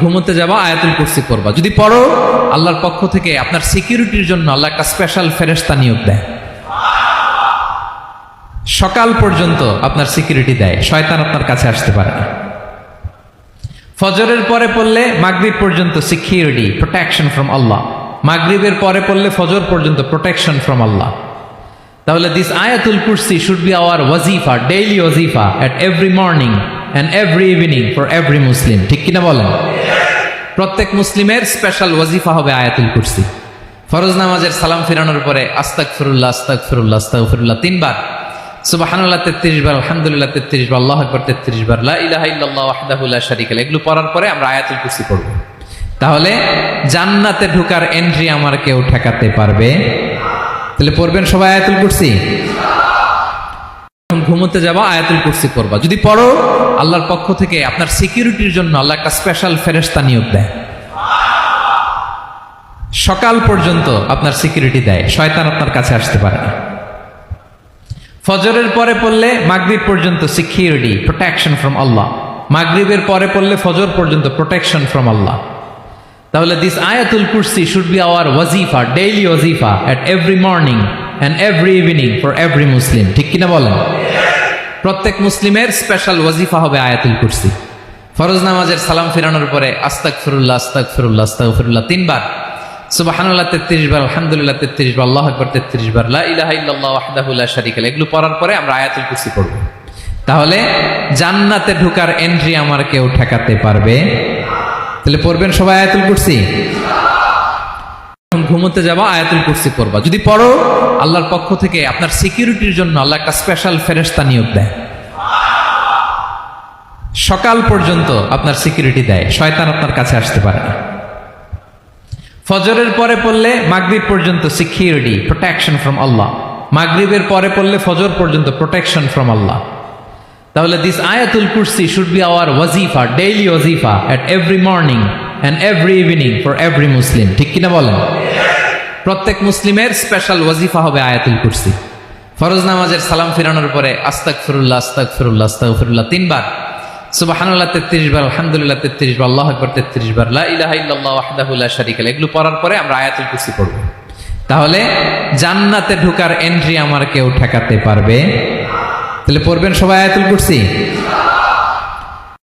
ঘুমোতে যাবা আয়াতুল কুরসি পড়বা। যদি পড়ো আল্লাহর পক্ষ থেকে আপনার সিকিউরিটির জন্য আল্লাহ একটা স্পেশাল ফেরেশতা নিয়োগ দেয়। সকাল পর্যন্ত আপনার সিকিউরিটি দেয়, শয়তান আপনার কাছে আসতে পারে না। ফজরের পরে পড়লে মাগরিব পর্যন্ত সিকিউরিটি, প্রোটেকশন ফ্রম আল্লাহ। মাগরিবের পরে পড়লে ফজর পর্যন্ত প্রোটেকশন ফ্রম আল্লাহ। তাহলে দিস আয়াতুল কুরসি শুড বি আওয়ার ওয়াজিফা, ডেইলি ওয়াজিফা at every morning and every evening for every Muslim. ঠিক কিনা বলেন? প্রত্যেক মুসলিমের স্পেশাল ওয়াজিফা হবে আয়াতুল কুরসি। ফরজ নামাজের সালাম ফিরানোর পরে আস্তাগফিরুল্লাহ আস্তাগফিরুল্লাহ আস্তাগফিরুল্লাহ 3 বার, সুবহানাল্লাহ 33 বার, আলহামদুলিল্লাহ 33 বার, আল্লাহু আকবার 33 বার, লা ইলাহা ইল্লাল্লাহু ওয়াহদাহু লা শারীকা লাহু, এগুলো পড়ার পরে আমরা আয়াতুল কুরসি পড়ব। তাহলে জান্নাতে ঢোকার এন্ট্রি আমার কেউ ঠেকাতে পারবে? তাহলে পড়বেন সবাই আয়াতুল কুরসি। ঘুমোতে যাবা আয়াতুল কুরসি পড়বা। যদি পড়ো আল্লাহর পক্ষ থেকে আপনার সিকিউরিটির জন্য আল্লাহ একটা স্পেশাল ফেরেশতা নিয়োগ দেয়। সকাল পর্যন্ত আপনার সিকিউরিটি দেয়, শয়তান আপনার কাছে আসতে পারে না। ফজরের পরে পড়লে মাগরিব পর্যন্ত সিকিউরিটি, প্রোটেকশন ফ্রম আল্লাহ। মাগরিবের পরে পড়লে ফজর পর্যন্ত প্রোটেকশন ফ্রম আল্লাহ। তাহলে দিস আয়াতুল কুরসি শুড বি আওয়ার ওয়াজিফা, ডেইলি ওয়াজিফা at every morning and every evening for every Muslim. ঠিক কিনা বলেন? প্রত্যেক মুসলিমের স্পেশাল ওয়াজিফা হবে আয়াতুল কুরসি। ফরজ নামাজের সালাম ফিরানোর পরে আস্তাগফিরুল্লাহ আস্তাগফিরুল্লাহ আস্তাগফিরুল্লাহ 3 বার, সুবহানাল্লাহ 33 বার, আলহামদুলিল্লাহ 33 বার, আল্লাহু আকবার 33 বার, লা ইলাহা ইল্লাল্লাহু ওয়াহদাহু লা শারীকা লাহু, এগুলো পড়ার পরে আমরা আয়াতুল কুরসি পড়ব। তাহলে জান্নাতে ঢোকার এন্ট্রি আমার কেউ ঠেকাতে পারবে? তাহলে পড়বেন সবাই আয়াতুল কুরসি। ঘুমোতে যাবা আয়াতুল কুরসি পড়বা। যদি পড়ো আল্লাহর পক্ষ থেকে আপনার সিকিউরিটির জন্য আল্লাহ একটা স্পেশাল ফেরেশতা নিয়োগ দেয়। সকাল পর্যন্ত আপনার সিকিউরিটি দেয়, শয়তান আপনার কাছে আসতে পারে না। ফজরের পরে পড়লে মাগরিব পর্যন্ত সিকিউরিটি, প্রোটেকশন ফ্রম আল্লাহ। মাগরিবের পরে পড়লে ফজর পর্যন্ত প্রোটেকশন ফ্রম আল্লাহ। তাহলে দিস আয়াতুল কুরসি শুড বি আওয়ার ওয়াজিফা, ডেইলি ওয়াজিফা at every morning and every evening for every Muslim. ঠিক কিনা বলেন? প্রত্যেক মুসলিমের স্পেশাল ওয়াজিফা হবে আয়াতুল কুরসি। ফরজ নামাজের সালাম ফিরানোর পরে আস্তাগফিরুল্লাহ আস্তাগফিরুল্লাহ আস্তাগফিরুল্লাহ 3 বার, সুবহানাল্লাহ 33 বার, আলহামদুলিল্লাহ 33 বার, আল্লাহু আকবার 33 বার, লা ইলাহা ইল্লাল্লাহু ওয়াহদাহু লা শারীকা লাহু, এগুলো পড়ার পরে আমরা আয়াতুল কুরসি পড়ব। তাহলে জান্নাতে ঢোকার এন্ট্রি আমার কেউ ঠেকাতে পারবে? তাহলে পড়বেন সবাই আয়াতুল কুরসি।